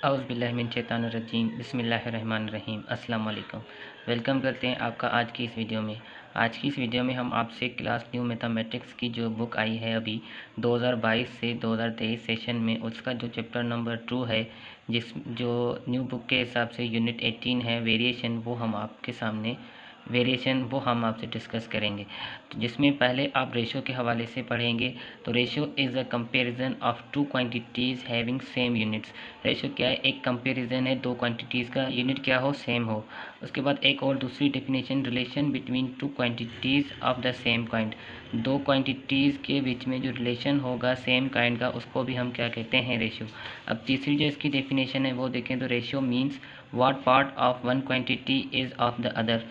औज़ुबिल्लाहिमिनश्शैतानिर्रजीम बिस्मिल्लाहिर्रहमानिर्रहीम अस्सलाम वालेकुम। वेलकम करते हैं आपका आज की इस वीडियो में। आज की इस वीडियो में हम आपसे क्लास न्यू मैथमेटिक्स की जो बुक आई है अभी 2022 से 2023 सेशन में, उसका जो चैप्टर नंबर 2 है, जो न्यू बुक के हिसाब से यूनिट 18 है वेरिएशन, वो हम आपसे डिस्कस करेंगे। तो जिसमें पहले आप रेशो के हवाले से पढ़ेंगे। तो ratio is a comparison of two quantities having same units. Ratio क्या है? एक कंपैरिजन है दो क्वांटिटीज़ का, यूनिट क्या हो? सेम हो। उसके बाद एक और दूसरी definition, relation between two quantities of the same kind. दो क्वांटिटीज़ के बीच में जो रिलेशन होगा सेम काइंड का, उसको भी हम क्या कहते हैं? रेशो। अब तीसरी जो इसकी डेफिनेशन है वो देखें तो ratio means what part of one quantity is of the other.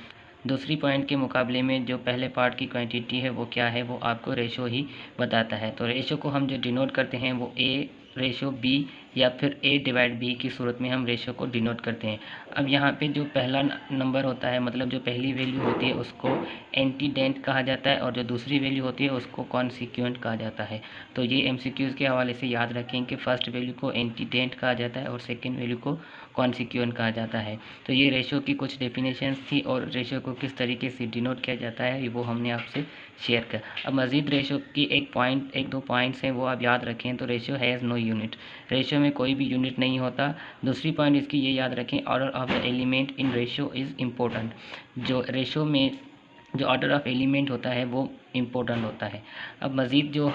दूसरी पॉइंट के मुकाबले में जो पहले पार्ट की क्वांटिटी है वो क्या है, वो आपको रेशो ही बताता है। तो रेशो को हम जो डिनोट करते हैं वो ए रेशो बी या फिर ए डिवाइड बी की सूरत में हम रेशो को डिनोट करते हैं। अब यहाँ पे जो पहला नंबर होता है, मतलब जो पहली वैल्यू होती है, उसको एंटीडेंट कहा जाता है, और जो दूसरी वैल्यू होती है उसको कॉन्सिक्वेंट कहा जाता है। तो ये एमसीक्यूज़ के हवाले से याद रखें कि फर्स्ट वैल्यू को एंटीडेंट कहा जाता है और सेकेंड वैल्यू को कॉन्सिक्वेंट कहा जाता है। तो ये रेशो की कुछ डेफिनेशंस थी, और रेशो को किस तरीके से डिनोट किया जाता है वो हमने आपसे शेयर कर। अब मज़ीद रेशो की एक दो पॉइंट्स हैं वो आप याद रखें। तो ratio has no unit, ratio में कोई भी यूनिट नहीं होता। दूसरी पॉइंट इसकी ये याद रखें, order of the element in ratio is important. जो रेशो में जो ऑर्डर ऑफ एलिमेंट होता है वो इम्पोर्टेंट होता है। अब मज़ीद जो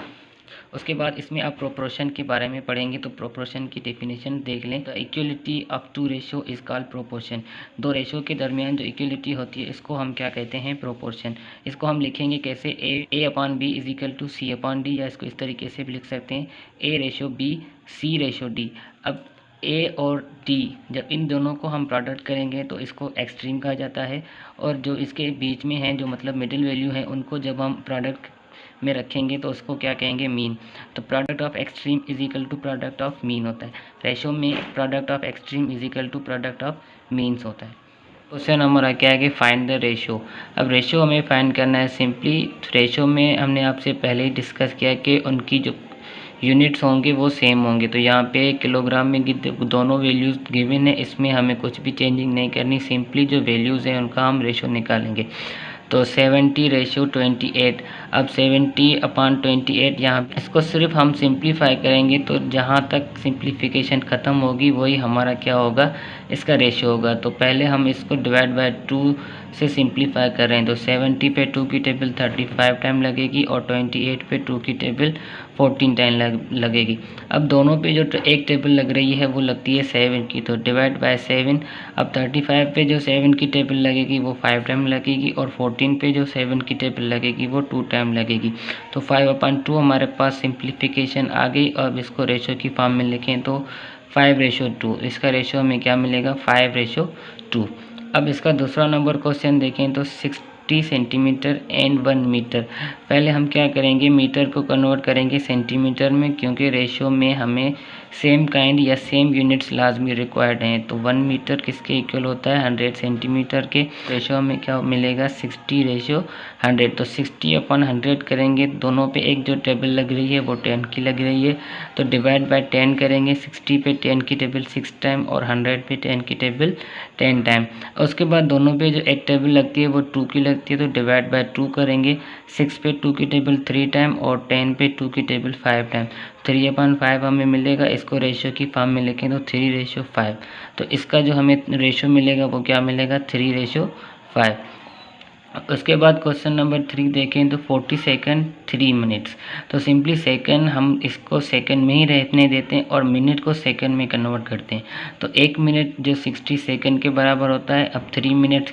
उसके बाद इसमें आप प्रोपोर्शन के बारे में पढ़ेंगे। तो प्रोपोर्शन की डेफिनेशन देख लें। तो equality of to ratio is called proportion. दो रेशो के दरमियान जो इक्वलिटी होती है इसको हम क्या कहते हैं? प्रोपोर्शन। इसको हम लिखेंगे कैसे? A upon b is equal to c upon d, या इसको इस तरीके से भी लिख सकते हैं a ratio b c ratio d. अब ए और डी जब इन दोनों को हम प्रोडक्ट करेंगे तो इसको एक्सट्रीम कहा जाता है, और जो इसके बीच में हैं, जो मतलब मिडिल वैल्यू है, उनको जब हम प्रोडक्ट में रखेंगे तो उसको क्या कहेंगे? मीन। तो product of extreme is equal to product of mean होता है। रेशो में product of extreme is equal to product of means होता है। क्वेश्चन नंबर क्या है कि फाइंड द रेशो। अब रेशो हमें फाइंड करना है सिंपली। रेशो में हमने आपसे पहले ही डिस्कस किया कि उनकी जो यूनिट्स होंगे वो सेम होंगे। तो यहाँ पे किलोग्राम में दोनों वैल्यूज़ गिवन है, इसमें हमें कुछ भी चेंजिंग नहीं करनी, सिंपली जो वैल्यूज़ हैं उनका हम रेशो निकालेंगे। तो 70 रेशो 28। अब 70 अपान 28, यहाँ इसको सिर्फ हम सिंप्लीफाई करेंगे तो जहाँ तक सिंप्लीफिकेशन ख़त्म होगी वही हमारा क्या होगा? इसका रेशो होगा। तो पहले हम इसको डिवाइड बाय 2 से सिंप्लीफाई कर रहे हैं। तो 70 पे 2 की टेबल 35 टाइम लगेगी, और 28 पे 2 की टेबल 14 टाइम लगेगी। अब दोनों पे जो एक टेबल लग रही है वो लगती है 7 की, तो डिवाइड बाय 7। अब 35 पे जो 7 की टेबल लगेगी वो 5 टाइम लगेगी, और 14 पे जो 7 की टेबल लगेगी वो 2 टाइम लगेगी। तो 5/2 हमारे पास सिंप्लीफिकेशन आ गई। अब इसको रेशो की फॉर्म में लिखें तो 5/2। इसका रेशो हमें क्या मिलेगा? 5/2। अब इसका दूसरा नंबर क्वेश्चन देखें तो 60 सेंटीमीटर एंड 1 मीटर। पहले हम क्या करेंगे? मीटर को कन्वर्ट करेंगे सेंटीमीटर में, क्योंकि रेशो में हमें सेम काइंड या सेम यूनिट्स लाजमी रिक्वायर्ड हैं। तो 1 मीटर किसके इक्वल होता है? 100 सेंटीमीटर के। रेशो में क्या मिलेगा? 60/100। तो 60/100 करेंगे, दोनों पे एक जो टेबल लग रही है वो 10 की लग रही है, तो डिवाइड बाय 10 करेंगे। 60 पे 10 की टेबल 6 टाइम, और 100 पे 10 की टेबल 10 टाइम। उसके बाद दोनों पे जो एक टेबल लगती है वो 2 की लगती है, तो डिवाइड बाय 2 करेंगे। 6 पे 2 की टेबल 3 टाइम, और 10 पे 2 की टेबल 5 टाइम। 3/5 हमें मिलेगा। इसको रेशो की फॉर्म में लिखें तो 3/5। तो इसका जो हमें रेशो मिलेगा वो क्या मिलेगा? 3/5। उसके बाद क्वेश्चन नंबर 3 देखें तो 40 सेकंड 3 मिनट्स। तो सिंपली सेकंड हम इसको सेकंड में ही रहने देते हैं, और मिनट को सेकंड में कन्वर्ट करते हैं। तो 1 मिनट जो 60 सेकंड के बराबर होता है। अब 3 मिनट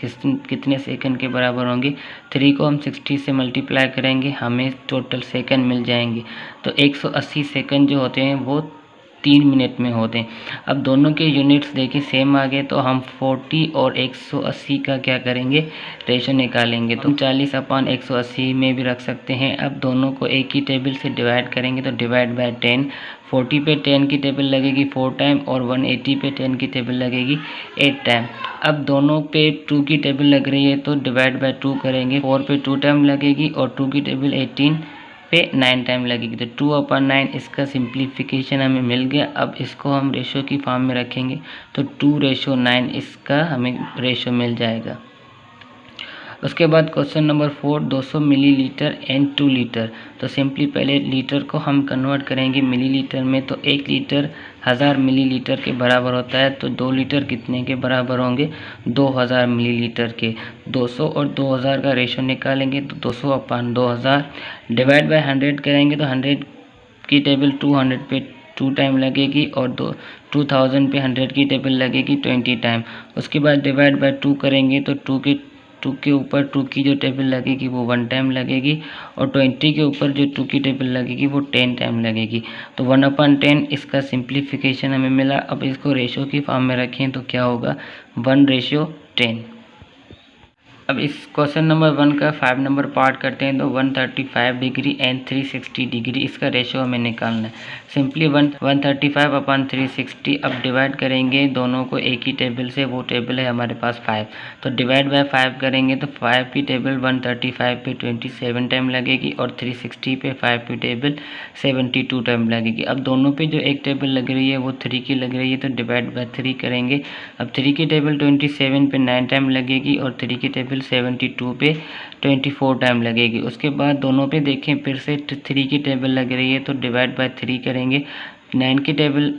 कितने सेकंड के बराबर होंगे? 3 को हम 60 से मल्टीप्लाई करेंगे, हमें टोटल सेकंड मिल जाएंगे। तो 180 सेकंड जो होते हैं वो 3 मिनट में होते हैं। अब दोनों के यूनिट्स देखिए सेम आ गए, तो हम 40 और 180 का क्या करेंगे? रेशो निकालेंगे। तो 40/180 में भी रख सकते हैं। अब दोनों को एक ही टेबल से डिवाइड करेंगे, तो डिवाइड बाय 10। 40 पे 10 की टेबल लगेगी 4 टाइम, और 180 पे 10 की टेबल लगेगी 8 टाइम। अब दोनों पे 2 की टेबल लग रही है, तो डिवाइड बाय 2 करेंगे। 4 पे 2 टाइम लगेगी, और 2 की टेबल 18 पे 9 टाइम लगेगी। तो 2/9 इसका सिंप्लीफिकेशन हमें मिल गया। अब इसको हम रेशो की फॉर्म में रखेंगे तो 2:9 इसका हमें रेशो मिल जाएगा। उसके बाद question number 4, 200 millilitre and 2 litre. तो सिंपली पहले लीटर को हम कन्वर्ट करेंगे मिलीलीटर में। तो 1 लीटर 1000 मिलीलीटर के बराबर होता है। तो 2 लीटर कितने के बराबर होंगे? 2000 मिलीलीटर के। 200 और 2000 का रेशो निकालेंगे तो 200/2000 डिवाइड बाय 100 करेंगे तो 100 की टेबल 200 पे 2 टाइम लगेगी और 2000 पे 100 की टेबल लगेगी 20 टाइम। उसके बाद डिवाइड बाय 2 करेंगे तो 2 के ऊपर 2 की जो टेबल लगेगी वो 1 टाइम लगेगी और 20 के ऊपर जो 2 की टेबल लगेगी वो 10 टाइम लगेगी। तो 1/10 इसका सिंप्लीफिकेशन हमें मिला। अब इसको रेशो की फॉर्म में रखें तो क्या होगा? 1:10। अब इस क्वेश्चन नंबर 1 का 5 नंबर पार्ट करते हैं। तो 135 डिग्री एंड 360 डिग्री इसका रेशो हमें निकालना है। सिंपली 135/360 अब डिवाइड करेंगे दोनों को एक ही टेबल से, वो टेबल है हमारे पास 5। तो डिवाइड बाय 5 करेंगे तो 5 की टेबल 135 पे 27 टाइम लगेगी और 360 पे 5 की टेबल 72 टाइम लगेगी। अब दोनों पे जो एक टेबल लग रही है वो 3 की लग रही है तो डिवाइड बाय 3 करेंगे। अब 3 की टेबल 27 पे 9 टाइम लगेगी और 3 की टेबल 72 पे 24 टाइम लगेगी। उसके बाद दोनों पे देखें फिर से 3 की टेबल लग रही है तो डिवाइड बाय 3 करेंगे। 3 की टेबल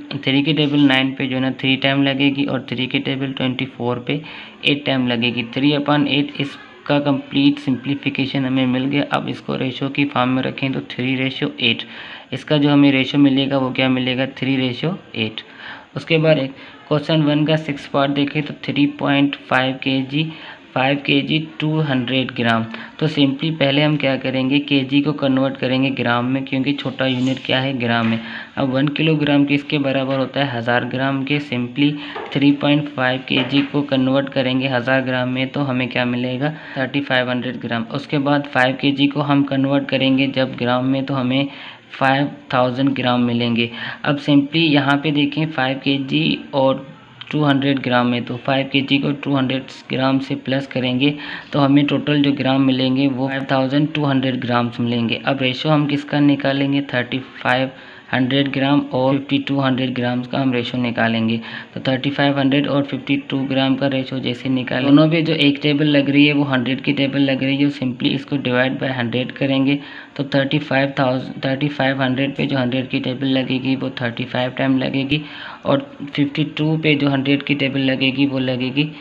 9 पे जो है ना 3 टाइम लगेगी और 3 की टेबल 24 पे 8 टाइम लगेगी। 3/8 इसका कंप्लीट सिंप्लीफिकेशन हमें मिल गया। अब इसको रेशो की फॉर्म में रखें तो 3:8 इसका जो हमें रेशो मिलेगा वो क्या मिलेगा? 3:8। उसके बाद क्वेश्चन 1 का 6 पार्ट देखें तो 3.5 kg 5 kg 200 ग्राम। तो सिंपली पहले हम क्या करेंगे? केजी को कन्वर्ट करेंगे ग्राम में, क्योंकि छोटा यूनिट क्या है? ग्राम है। अब 1 किलोग्राम किसके बराबर होता है? 1000 ग्राम के। सिंपली 3.5 kg को कन्वर्ट करेंगे 1000 ग्राम में तो हमें क्या मिलेगा? 3500 ग्राम। उसके बाद 5 kg को हम कन्वर्ट करेंगे जब ग्राम में तो हमें 5000 ग्राम मिलेंगे। अब सिंपली यहाँ पे देखें 5 kg और 200 ग्राम में, तो 5 kg को 200 ग्राम से प्लस करेंगे तो हमें टोटल जो ग्राम मिलेंगे वो 5200 ग्राम्स मिलेंगे। अब रेशो हम किसका निकालेंगे? 3500 ग्राम और 5200 ग्राम्स का हम रेशो निकालेंगे। तो 3500 और 52 ग्राम का रेशो जैसे निकालें, दोनों पे जो एक टेबल लग रही है वो 100 की टेबल लग रही है। सिंपली इसको डिवाइड बाय 100 करेंगे तो 3500 पे जो 100 की टेबल लगेगी वो 35 टाइम लगेगी और 52 पे जो 100 की टेबल लगेगी वो लगेगी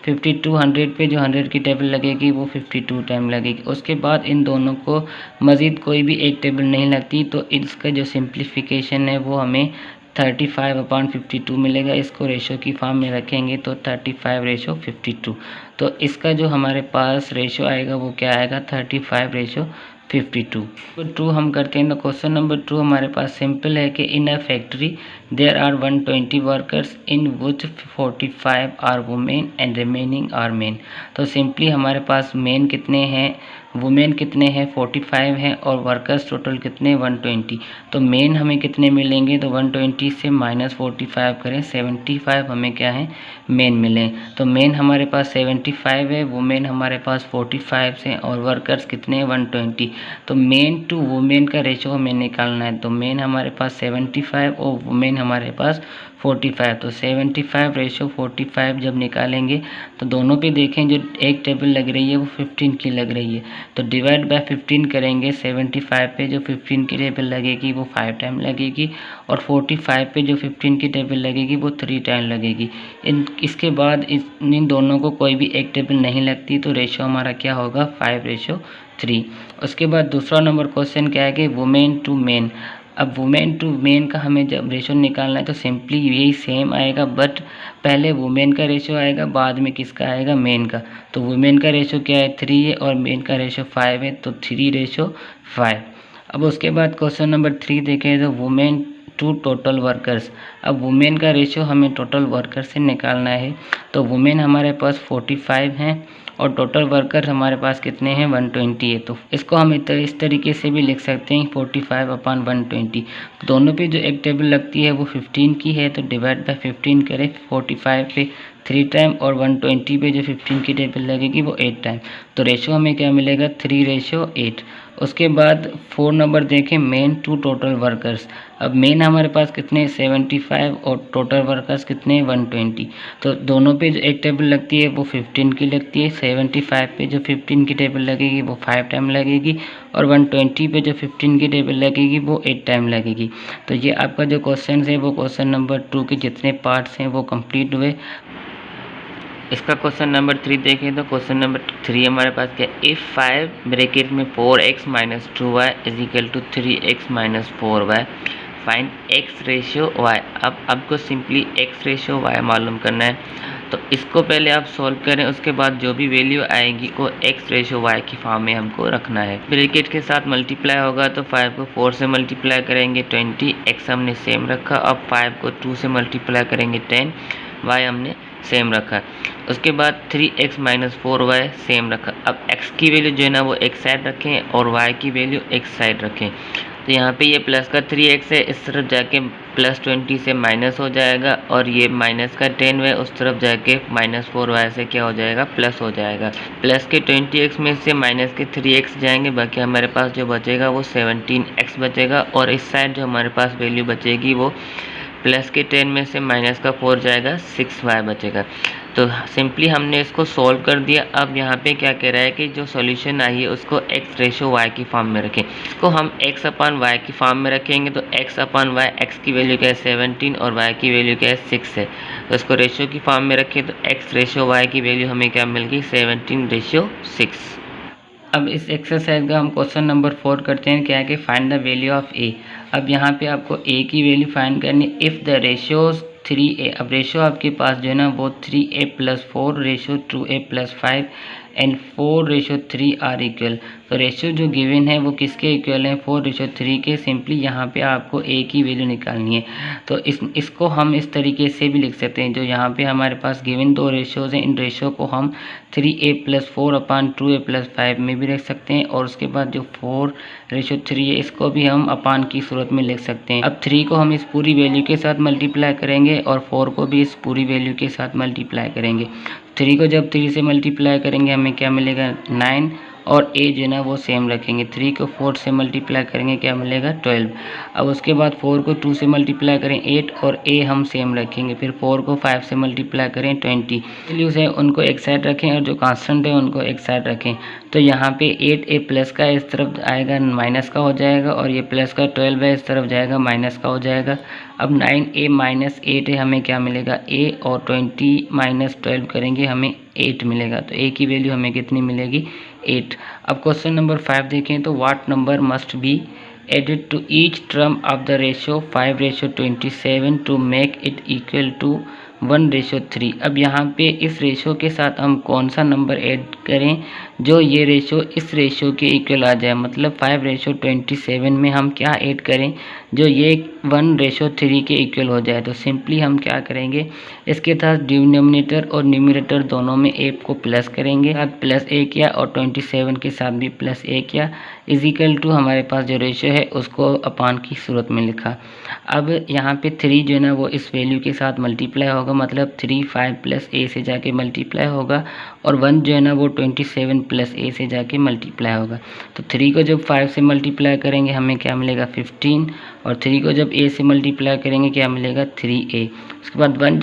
5200 पे जो 100 की टेबल लगेगी वो 52 टाइम लगेगी। उसके बाद इन दोनों को मज़ीद कोई भी एक टेबल नहीं लगती तो इसका जो सिंप्लीफिकेशन है वो हमें 35/52 मिलेगा। इसको रेशो की फॉर्म में रखेंगे तो 35:52। तो इसका जो हमारे पास रेशो आएगा वो क्या आएगा? 35:52। तो 2 हम करते हैं। तो क्वेश्चन नंबर 2 हमारे पास सिंपल है कि in a factory there are 120 workers in which 45 are women and remaining are men. तो सिंपली हमारे पास मेन कितने हैं, वुमेन कितने हैं? 45 हैं और वर्कर्स टोटल कितने? 120। तो मेन हमें कितने मिलेंगे? तो 120 से -45 करें 75 हमें क्या है? मेन मिले। तो मेन हमारे पास 75 है, वुमेन हमारे पास 45 हैं और वर्कर्स कितने हैं? 120। तो मेन टू वुमेन का रेशो हमें निकालना है। तो मेन हमारे पास 75 और वुमेन हमारे पास 45। तो 75:45 जब निकालेंगे तो दोनों पे देखें जो एक टेबल लग रही है वो 15 की लग रही है। तो डिवाइड बाय 15 करेंगे। 75 पे जो 15 की टेबल लगेगी वो 5 टाइम लगेगी और 45 पे जो 15 की टेबल लगेगी वो 3 टाइम लगेगी। इसके बाद इन दोनों को कोई भी एक टेबल नहीं लगती तो रेशो हमारा क्या होगा? 5:3। उसके बाद दूसरा नंबर क्वेश्चन क्या है कि वुमेन टू मेन। अब वुमेन टू मेन का हमें जब रेशो निकालना है तो सिंपली यही सेम आएगा, बट पहले वुमेन का रेशो आएगा बाद में किसका आएगा? मेन का। तो वुमेन का रेशो क्या है? 3 है और मेन का रेशो 5 है तो 3:5। अब उसके बाद क्वेश्चन नंबर 3 देखें तो वुमेन टू टोटल वर्कर्स। अब वुमेन का रेशो हमें टोटल वर्कर से निकालना है। तो वुमेन हमारे पास 45 हैं और टोटल वर्कर हमारे पास कितने हैं? 120 है। तो इसको हम इस तरीके से भी लिख सकते हैं 45/120। दोनों पे जो एक टेबल लगती है वो 15 की है तो डिवाइड बाय 15 करें। 45 पे 3 टाइम और 120 पे जो 15 की टेबल लगेगी वो 8 टाइम। तो रेशो हमें क्या मिलेगा? 3:8। उसके बाद 4 नंबर देखें मेन टू टोटल वर्कर्स। अब मेन हमारे पास कितने 75 और टोटल वर्कर्स कितने 120। तो दोनों पे जो एक टेबल लगती है वो 15 की लगती है। 75 पे जो 15 की टेबल लगेगी वो 5 टाइम लगेगी और 120 पे जो 15 की टेबल लगेगी वो 8 टाइम लगेगी। तो ये आपका जो क्वेश्चन है वो क्वेश्चन नंबर 2 के जितने पार्ट्स हैं वो कंप्लीट हुए। इसका क्वेश्चन नंबर 3 देखें तो क्वेश्चन नंबर 3 हमारे पास क्या, इफ़ 5 ब्रैकेट में 4x minus 2y is equal to 3x minus 4y find x ratio y। अब आपको सिंपली x रेशियो y मालूम करना है। तो इसको पहले आप सॉल्व करें, उसके बाद जो भी वैल्यू आएगी वो x रेशियो y की फॉर्म में हमको रखना है। ब्रैकेट के साथ मल्टीप्लाई होगा तो 5 को 4 से मल्टीप्लाई करेंगे 20, x हमने सेम रखा। अब 5 को 2 से मल्टीप्लाई करेंगे 10, y हमने सेम रखा। उसके बाद 3x माइनस 4y सेम रखा। अब x की वैल्यू जो है ना वो एक साइड रखें और y की वैल्यू एक साइड रखें। तो यहाँ पे ये प्लस का 3x है, इस तरफ जाके प्लस 20 से माइनस हो जाएगा और ये माइनस का 10 है, उस तरफ जाके माइनस 4y से क्या हो जाएगा प्लस हो जाएगा। प्लस के 20x में से माइनस के 3x जाएंगे, बाकी हमारे पास जो बचेगा वो 17x बचेगा और इस साइड जो हमारे पास वैल्यू बचेगी वो प्लस के 10 में से माइनस का 4 जाएगा, 6y बचेगा। तो सिंपली हमने इसको सॉल्व कर दिया। अब यहाँ पे क्या कह रहा है कि जो सॉल्यूशन आई है उसको x रेशो y की फॉर्म में रखें। इसको हम x अपन y की फॉर्म में रखेंगे तो x अपन y, x की वैल्यू क्या है 17 और y की वैल्यू क्या है 6 है। तो इसको रेशो की फॉर्म में रखें तो x रेशो y की वैल्यू हमें क्या मिल गई 17:6। अब इस एक्सरसाइज का हम क्वेश्चन नंबर 4 करते हैं, क्या है कि find the value of a। अब यहाँ पे आपको a की वैल्यू फाइंड करनी है इफ़ द रेशियोज 3a। अब रेशियो आपके पास जो है ना वो 3a + 4 ratio 2a + 5 and 4:3 are equal. तो रेशियो जो गिवन है वो किसके इक्वल है 4:3 के। सिंपली यहाँ पे आपको a की वैल्यू निकालनी है। तो इसको हम इस तरीके से भी लिख सकते हैं, जो यहाँ पे हमारे पास गिवन दो रेशियोज हैं, इन रेशियो को हम 3a + 4/2a + 5 में भी रख सकते हैं और उसके बाद जो 4:3 है इसको भी हम अपान की सूरत में लिख सकते हैं। अब 3 को हम इस पूरी वैल्यू के साथ मल्टीप्लाई करेंगे और 4 को भी इस पूरी वैल्यू के साथ मल्टीप्लाई करेंगे। 3 को जब 3 से मल्टीप्लाई करेंगे हमें क्या मिलेगा 9 और a जो है ना वो सेम रखेंगे। 3 को 4 से मल्टीप्लाई करेंगे क्या मिलेगा 12। अब उसके बाद 4 को 2 से मल्टीप्लाई करें 8 और a हम सेम रखेंगे। फिर 4 को 5 से मल्टीप्लाई करें 20। वैल्यूज है उनको एक साइड रखें और जो कांस्टेंट है उनको एक साइड रखें। तो यहाँ पे 8a प्लस का इस तरफ आएगा माइनस का हो जाएगा और ये प्लस का 12 है इस तरफ जाएगा माइनस का हो जाएगा। अब 9a - 8 है हमें क्या मिलेगा a और 20 - 12 करेंगे हमें 8 मिलेगा। तो a की वैल्यू हमें कितनी मिलेगी 8। अब क्वेश्चन नंबर 5 देखें तो what number must be added to each term of the ratio 5:27 to make it equal to 1:3। अब यहाँ पे इस रेशियो के साथ हम कौन सा नंबर ऐड करें जो ये रेशियो इस रेशियो के इक्वल आ जाए। मतलब 5:27 में हम क्या ऐड करें जो ये 1:3 के इक्वल हो जाए। तो सिंपली हम क्या करेंगे इसके साथ डिनोमिनेटर और न्यूमरेटर दोनों में a को प्लस करेंगे, साथ प्लस a किया और 27 के साथ भी प्लस a किया इज इक्वल टू हमारे पास जो रेशियो है उसको अपान की सूरत में लिखा। अब यहाँ पे 3 जो है ना वो इस वैल्यू के साथ मल्टीप्लाई होगा, मतलब 3 5 प्लस a से जाके मल्टीप्लाई होगा और 1 जो है ना वो 27 प्लस a से जाके मल्टीप्लाई होगा। तो 3 को जब 5 से मल्टीप्लाई करेंगे हमें क्या मिलेगा 15 और 3 को जब a से मल्टीप्लाई करेंगे क्या मिलेगा 3a। उसके बाद 1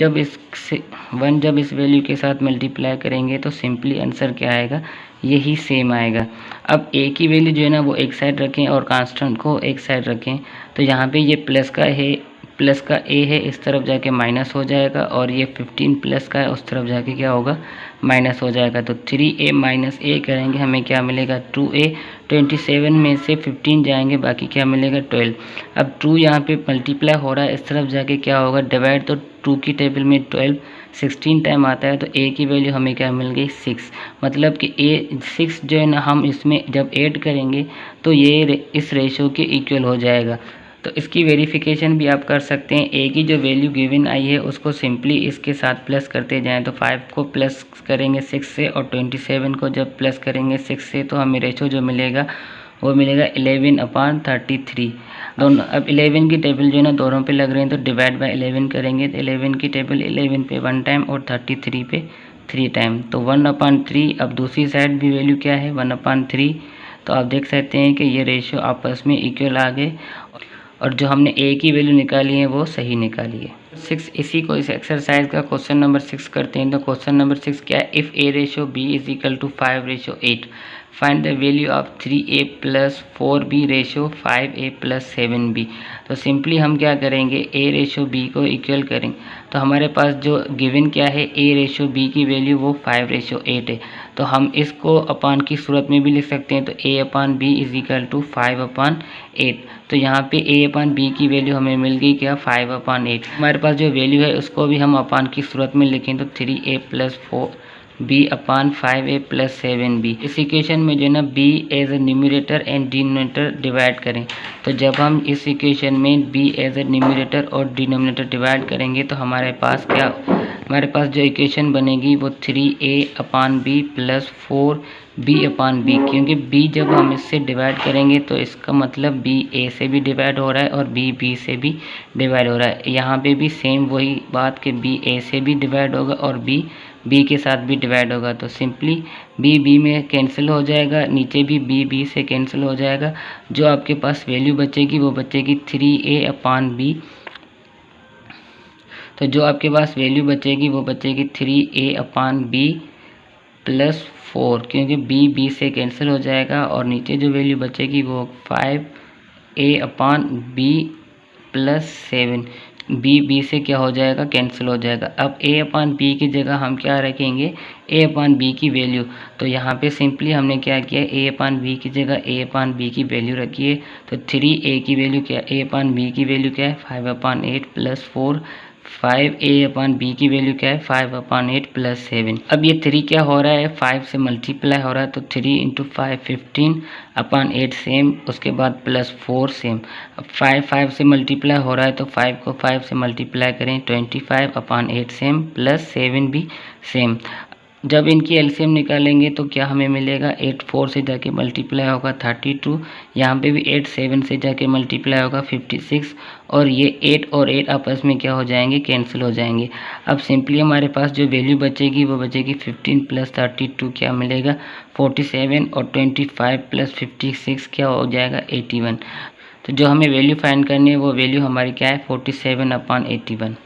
जब इस वैल्यू के साथ मल्टीप्लाई करेंगे तो सिंपली आंसर क्या आएगा यही सेम आएगा। अब a की वैल्यू जो है ना वो एक साइड रखें और कांस्टेंट को एक साइड रखें। तो यहाँ पे ये प्लस का a है इस तरफ जाके माइनस हो जाएगा और ये 15 प्लस का है उस तरफ जाके क्या होगा माइनस हो जाएगा। तो 3a - a करेंगे हमें क्या मिलेगा 2a। 27 में से 15 जाएंगे बाकी क्या मिलेगा 12। अब 2 यहाँ पे मल्टीप्लाई हो रहा है इस तरफ जाके क्या होगा डिवाइड, तो 2 की टेबल में 12 16 टाइम आता है तो a की वैल्यू हमें क्या मिल गई 6। मतलब कि a 6 जो है ना हम इसमें जब ऐड करेंगे तो ये इस रेशियो के इक्वल हो जाएगा। तो इसकी वेरिफिकेशन भी आप कर सकते हैं। a की जो वैल्यू गिवन आई है उसको सिंपली इसके साथ प्लस करते जाएं। तो 5 को प्लस करेंगे 6 से और 27 को जब प्लस करेंगे 6 से तो हमें रेशो जो मिलेगा वो मिलेगा 11/33 दोनों। अब 11 की टेबल जो है ना दोनों पे लग रहे हैं तो डिवाइड बाय 11 करेंगे तो 11 की टेबल 11 पे 1 टाइम और 33 पे 3 टाइम, तो 1/3। अब दूसरी साइड भी वैल्यू क्या है 1/3। तो आप देख सकते हैं कि ये रेशियो आपस में इक्वल आ गए और जो हमने ए की वैल्यू निकाली है वो सही निकाली है। 6 इसी को इस एक्सरसाइज का क्वेश्चन नंबर 6 करते हैं। तो क्वेश्चन नंबर 6 क्या है, if a ratio b is equal to 5:8 find the value of 3a plus 4b ratio 5a plus 7b। तो सिंपली हम क्या करेंगे, a रेशो b को इक्वल करेंगे। तो हमारे पास जो गिवन क्या है, a रेशो b की वैल्यू वो 5:8 है। तो हम इसको अपान की सूरत में भी लिख सकते हैं। तो a upon b is equal to 5/8। तो यहाँ पे a अपान b की वैल्यू हमें मिल गई क्या, 5/8। हमारे पास जो वैल्यू है उसको भी हम अपान की सूरत में लिखें तो 3a प्लस 4b अपान 5a प्लस 7b। इस इक्वेशन में जो है ना b as a numerator and denominator divide करें। तो जब हम इस इक्वेशन में b एज ए न्यूमरेटर और डिनोमिनेटर डिवाइड करेंगे तो हमारे पास जो इक्वेशन बनेगी वो 3a upon b plus 4b upon b, क्योंकि b जब हम इससे डिवाइड करेंगे तो इसका मतलब b a से भी डिवाइड हो रहा है और b से भी डिवाइड हो रहा है। यहाँ पे भी सेम वही बात कि b a से भी डिवाइड होगा और b के साथ भी डिवाइड होगा। तो सिंपली b में कैंसिल हो जाएगा, नीचे भी b से कैंसिल हो जाएगा। जो आपके पास वैल्यू बचेगी वो बचेगी 3a अपान b। तो जो आपके पास वैल्यू बचेगी वो बचेगी 3a अपान b प्लस 4, क्योंकि b से कैंसिल हो जाएगा और नीचे जो वैल्यू बचेगी वो 5a अपान b प्लस 7। b से क्या हो जाएगा, कैंसिल हो जाएगा। अब a अपान b की जगह हम क्या रखेंगे, a अपान b की वैल्यू। तो यहाँ पे सिंपली हमने क्या किया, a अपान b की जगह a अपान b की वैल्यू रखी है। तो 3a की वैल्यू क्या, a अपान b की वैल्यू क्या है 5/8 प्लस 4। 5a अपान b की वैल्यू क्या है 5/8 प्लस 7। अब ये 3 क्या हो रहा है, 5 से मल्टीप्लाई हो रहा है। तो 3 × 5 15/8 सेम, उसके बाद प्लस 4 सेम। अब 5 से मल्टीप्लाई हो रहा है तो 5 को 5 से मल्टीप्लाई करें 25/8 सेम प्लस 7 भी सेम। जब इनकी एलसीएम निकालेंगे तो क्या हमें मिलेगा, 8 4 से जाके मल्टीप्लाई होगा 32, यहाँ पे भी 8 7 से जाके मल्टीप्लाई होगा 56 और ये 8 और 8 आपस में क्या हो जाएंगे, कैंसिल हो जाएंगे। अब सिंपली हमारे पास जो वैल्यू बचेगी वो बचेगी 15 प्लस 32 क्या मिलेगा 47 और 25 प्लस 56 क्या हो जाएगा 81। तो जो हमें वैल्यू फाइंड करनी है वो वैल्यू हमारी क्या है 47/81।